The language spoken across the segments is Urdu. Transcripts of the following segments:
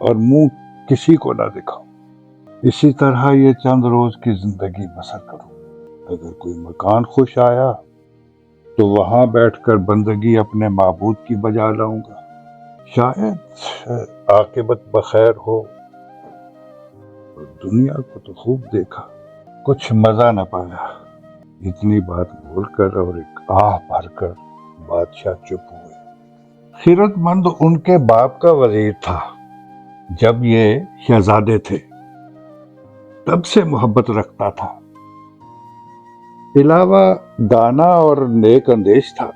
اور منہ کسی کو نہ دکھاؤں. اسی طرح یہ چند روز کی زندگی بسر کروں. اگر کوئی مکان خوش آیا تو وہاں بیٹھ کر بندگی اپنے معبود کی بجا لاؤں گا. شاید عاقبت بخیر ہو. اور دنیا کو تو خوب دیکھا، کچھ مزہ نہ پایا. اتنی بات بول کر اور ایک آہ بھر کر بادشاہ چپ ہوئے. خیرت مند ان کے باپ کا وزیر تھا جب یہ شہزادے تھے، تب سے محبت رکھتا تھا. علاوہ دانا اور نیک اندیش تھا.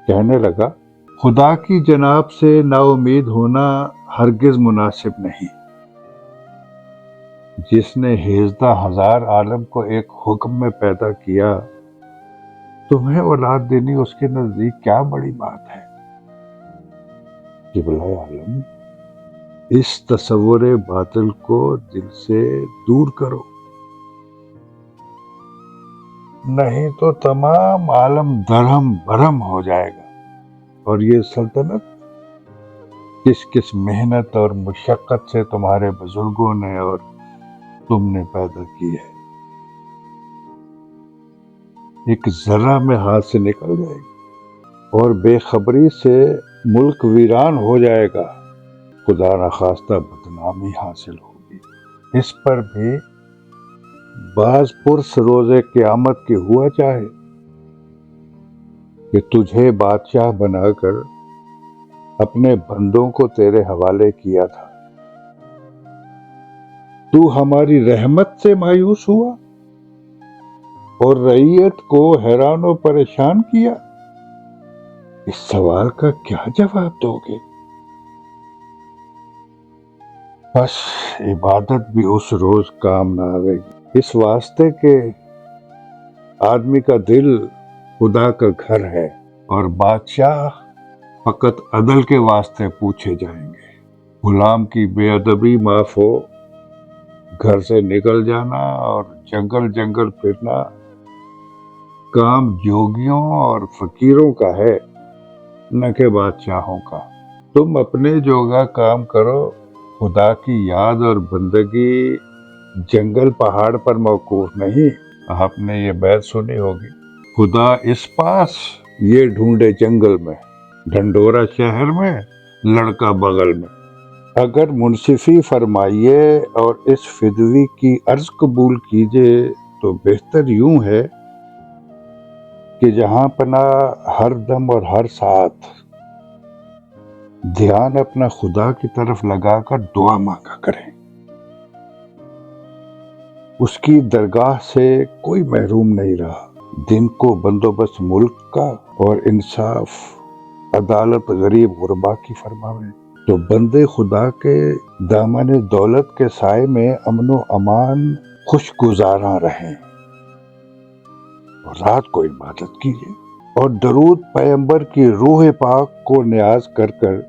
کہنے لگا، خدا کی جناب سے نا امید ہونا ہرگز مناسب نہیں. جس نے 11,000 عالم کو ایک حکم میں پیدا کیا، تمہیں اولاد دینی اس کے نزدیک کیا بڑی بات ہے. قبلہ عالم، اس تصور باطل کو دل سے دور کرو، نہیں تو تمام عالم درہم برہم ہو جائے گا. اور یہ سلطنت کس کس محنت اور مشقت سے تمہارے بزرگوں نے اور تم نے پیدا کی ہے، ایک ذرہ میں ہاتھ سے نکل جائے گی اور بے خبری سے ملک ویران ہو جائے گا. خدا نخواستہ بدنامی حاصل ہوگی. اس پر بھی بعض پرس روزے قیامت کی ہوا چاہے کہ تجھے بادشاہ بنا کر اپنے بندوں کو تیرے حوالے کیا تھا، تو ہماری رحمت سے مایوس ہوا اور رعیت کو حیران و پریشان کیا. اس سوال کا کیا جواب دو گے؟ بس عبادت بھی اس روز کام نہ آئے گی، اس واسطے کہ آدمی کا دل خدا کا گھر ہے اور بادشاہ فقط عدل کے واسطے پوچھے جائیں گے. غلام کی بے ادبی معاف ہو، گھر سے نکل جانا اور جنگل جنگل پھرنا کام جوگیوں اور فقیروں کا ہے، نہ کہ بادشاہوں کا. تم اپنے جوگا کام کرو، خدا کی یاد اور بندگی جنگل پہاڑ پر موقوف نہیں. آپ نے یہ بیت سنی ہوگی، خدا اس پاس یہ ڈھونڈے جنگل میں، ڈھنڈورا شہر میں، لڑکا بغل میں. اگر منصفی فرمائیے اور اس فدوی کی عرض قبول کیجیے تو بہتر یوں ہے کہ جہاں پناہ ہر دم اور ہر ساتھ دھیان اپنا خدا کی طرف لگا کر دعا مانگا کریں. اس کی درگاہ سے کوئی محروم نہیں رہا. دن کو بندوبست ملک کا اور انصاف عدالت غریب غربا کی فرماوے تو بندے خدا کے دامن دولت کے سائے میں امن و امان خوش گزاراں رہیں. اور رات کو عبادت کیجیے اور درود پیغمبر کی روح پاک کو نیاز کر کر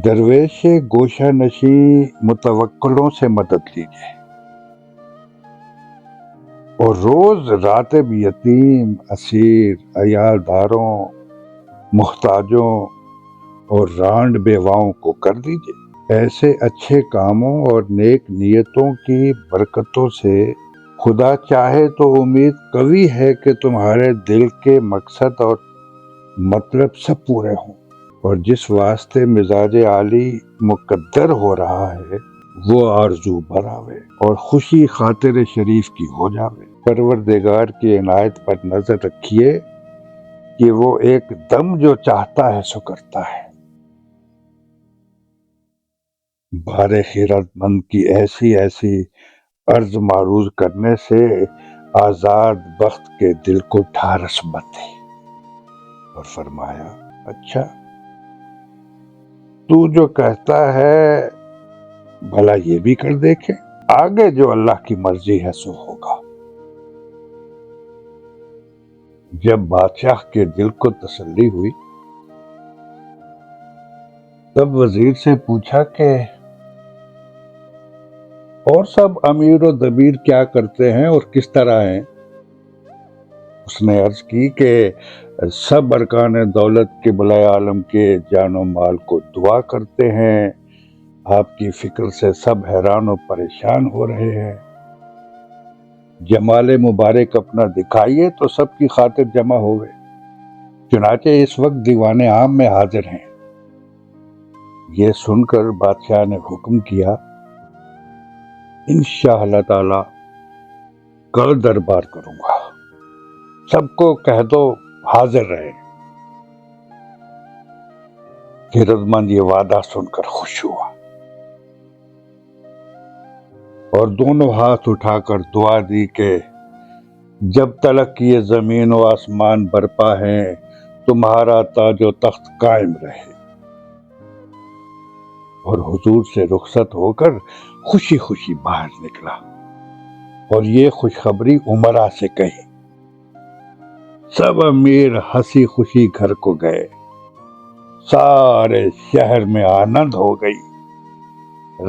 درویش گوشہ نشی متوکلوں سے مدد لیجیے. اور روز راتب یتیم، اسیر، عیالداروں، محتاجوں اور رانڈ بیواؤں کو کر دیجیے. ایسے اچھے کاموں اور نیک نیتوں کی برکتوں سے خدا چاہے تو امید قوی ہے کہ تمہارے دل کے مقصد اور مطلب سب پورے ہوں. اور جس واسطے مزاج عالی مقدر ہو رہا ہے وہ آرزو بھراوے اور خوشی خاطر شریف کی ہو جاوے. پروردگار کی عنایت پر نظر رکھیے کہ وہ ایک دم جو چاہتا ہے سو کرتا ہے. بار خیرت مند کی ایسی ایسی عرض معروض کرنے سے آزاد بخت کے دل کو ٹھارس بندھی اور فرمایا، اچھا تو جو کہتا ہے بھلا یہ بھی کر دیکھیں، آگے جو اللہ کی مرضی ہے سو ہوگا. جب بادشاہ کے دل کو تسلی ہوئی تب وزیر سے پوچھا کہ اور سب امیر و دبیر کیا کرتے ہیں اور کس طرح ہیں؟ اس نے عرض کی کہ سب ارکان دولت قبلہ عالم کے جان و مال کو دعا کرتے ہیں، آپ کی فکر سے سب حیران و پریشان ہو رہے ہیں، جمال مبارک اپنا دکھائیے تو سب کی خاطر جمع ہوئے۔ چنانچہ اس وقت دیوان عام میں حاضر ہیں۔ یہ سن کر بادشاہ نے حکم کیا، انشاءاللہ تعالی کل دربار کروں گا، سب کو کہہ دو حاضر رہے۔ خیرتمند یہ وعدہ سن کر خوش ہوا اور دونوں ہاتھ اٹھا کر دعا دی کہ جب تلک یہ زمین و آسمان برپا ہیں تمہارا تاج و تخت قائم رہے، اور حضور سے رخصت ہو کر خوشی خوشی باہر نکلا اور یہ خوشخبری امراء سے کہی۔ سب امیر ہنسی خوشی گھر کو گئے، سارے شہر میں آنند ہو گئی،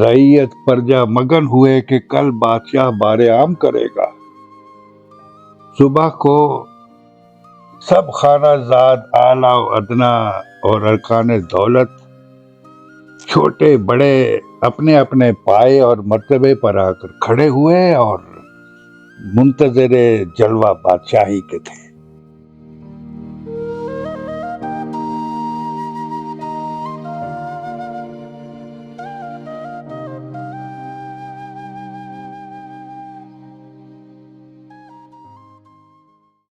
رعیت پرجا مگن ہوئے کہ کل بادشاہ بار عام کرے گا۔ صبح کو سب خانہ زاد اعلیٰ و ادنا اور ارکان دولت چھوٹے بڑے اپنے اپنے پائے اور مرتبے پر آ کر کھڑے ہوئے اور منتظر جلوہ بادشاہی کے تھے۔